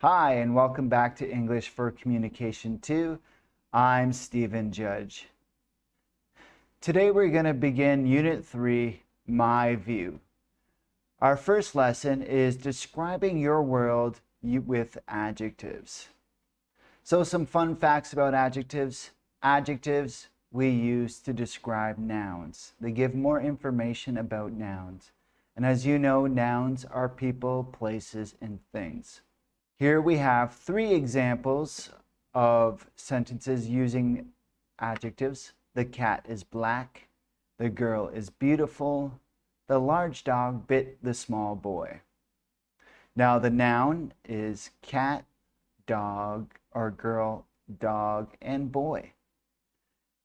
Hi, and welcome back to English for Communication 2. I'm Stephen Judge. Today we're going to begin Unit 3, My View. Our first lesson is describing your world with adjectives. So some fun facts about adjectives. Adjectives we use to describe nouns. They give more information about nouns. And as you know, nouns are people, places, and things. Here we have 3 examples of sentences using adjectives. The cat is black. The girl is beautiful. The large dog bit the small boy. Now the noun is cat, dog, or girl, dog, and boy.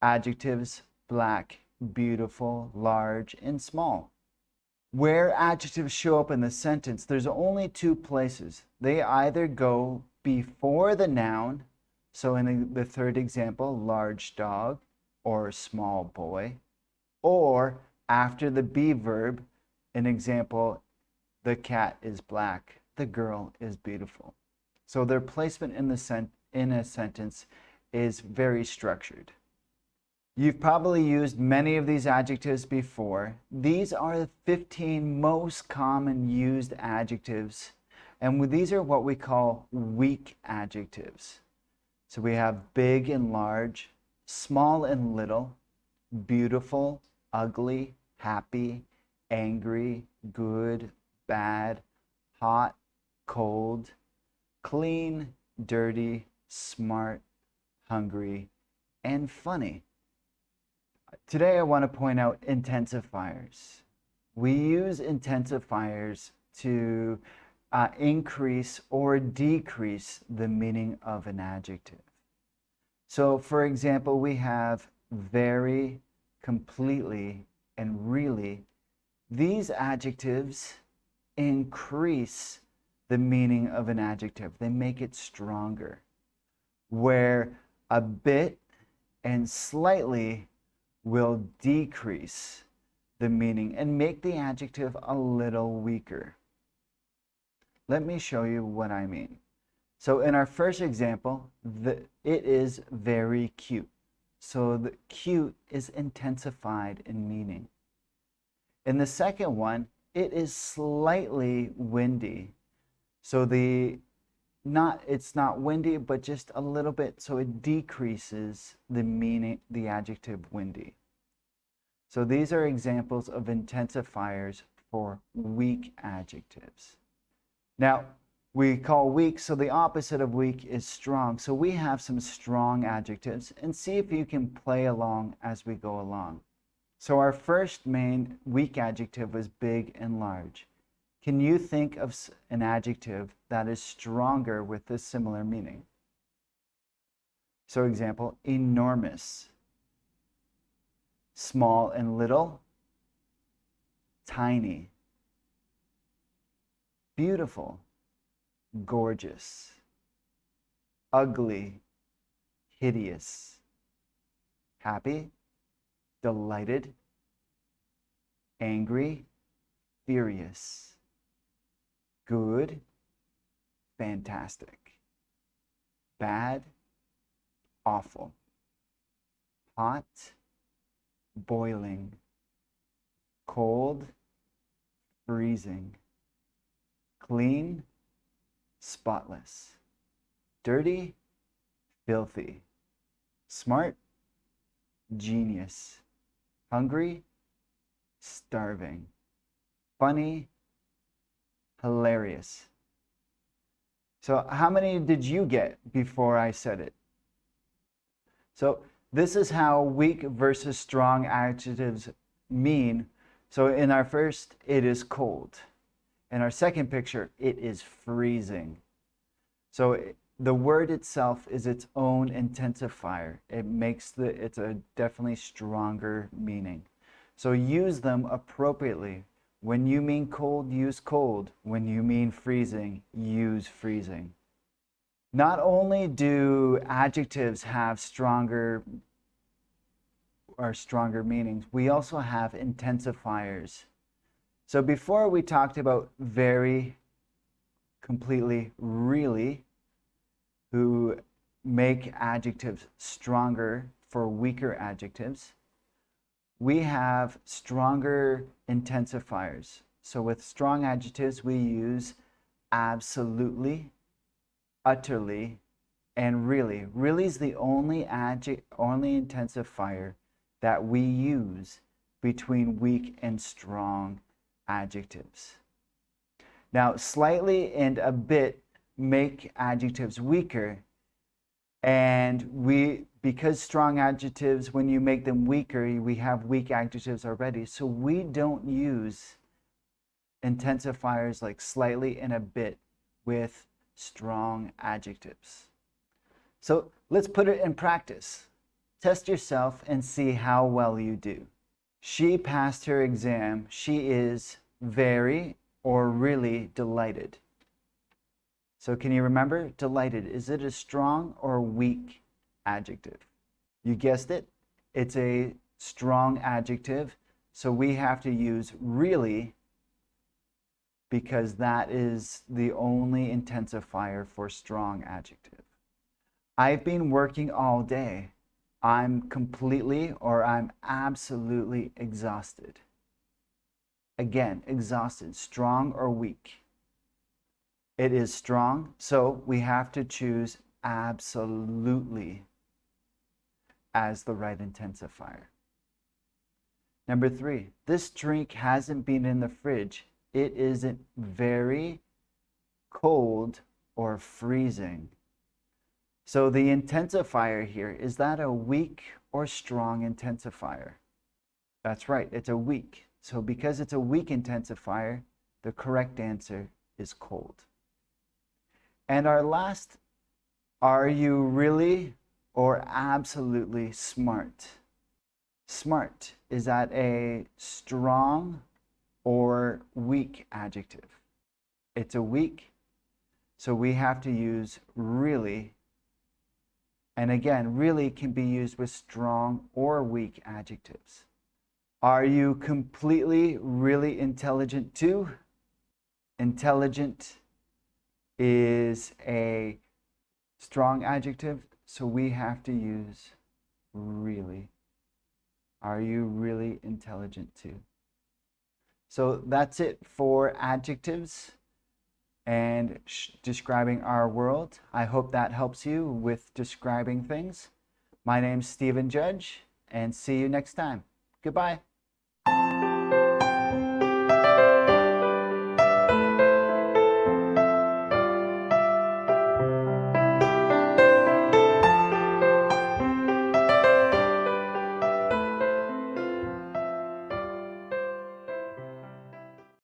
Adjectives: black, beautiful, large, and small. Where adjectives show up in the sentence, there's only 2 places. They either go before the noun, so in the third example, large dog or small boy, or after the be verb, in example, the cat is black, the girl is beautiful. So their placement in a sentence is very structured. You've probably used many of these adjectives before. These are the 15 most common used adjectives, and these are what we call weak adjectives. So we have big and large, small and little, beautiful, ugly, happy, angry, good, bad, hot, cold, clean, dirty, smart, hungry, and funny. Today I want to point out intensifiers. We use intensifiers to increase or decrease the meaning of an adjective. So for example, we have very, completely, and really. These adjectives increase the meaning of an adjective. They make it stronger. Where a bit and slightly will decrease the meaning and make the adjective a little weaker. Let me show you what I mean. So in our first example, it is very cute. So the cute is intensified in meaning. In the second one, it is slightly windy. So it's not windy, but just a little bit, so it decreases the meaning, the adjective windy. So these are examples of intensifiers for weak adjectives. Now, we call weak, so the opposite of weak is strong. So we have some strong adjectives, and see if you can play along as we go along. So our first main weak adjective was big and large. Can you think of an adjective that is stronger with this similar meaning? So example, enormous. Small and little, tiny. Beautiful, gorgeous. Ugly, hideous. Happy, delighted. Angry, furious. Good, fantastic. Bad, awful. Hot, boiling. Cold, freezing. Clean, spotless. Dirty, filthy. Smart, genius. Hungry, starving. Funny, hilarious. So how many did you get before I said it? So this is how weak versus strong adjectives mean. So in our first, it is cold. In our second picture, it is freezing. So the word itself is its own intensifier. It's a definitely stronger meaning. So use them appropriately. When you mean cold, use cold. When you mean freezing, use freezing. Not only do adjectives have stronger meanings, we also have intensifiers. So before we talked about very, completely, really, who make adjectives stronger for weaker adjectives. We have stronger intensifiers. So with strong adjectives, we use absolutely, utterly, and really. Really is the only intensifier that we use between weak and strong adjectives. Now, slightly and a bit make adjectives weaker, and because strong adjectives, when you make them weaker, we have weak adjectives already, so we don't use intensifiers like slightly and a bit with strong adjectives. So let's put it in practice. Test yourself and see how well you do. She passed her exam. She is very or really delighted. So can you remember? Delighted. Is it a strong or weak adjective? You guessed it. It's a strong adjective. So we have to use really because that is the only intensifier for strong adjective. I've been working all day. I'm completely or I'm absolutely exhausted. Again, exhausted, strong or weak? It is strong, so we have to choose absolutely as the right intensifier. Number 3, this drink hasn't been in the fridge. It isn't very cold or freezing. So the intensifier here, is that a weak or strong intensifier? That's right, it's a weak. So because it's a weak intensifier, the correct answer is cold. And our last, are you really or absolutely smart? Smart, is that a strong or weak adjective? It's a weak, so we have to use really. And again, really can be used with strong or weak adjectives. Are you completely really intelligent too? Intelligent is a strong adjective, so we have to use really. Are you really intelligent too? So that's it for adjectives and describing our world. I hope that helps you with describing things. My name's Stephen Judge, and see you next time. Goodbye.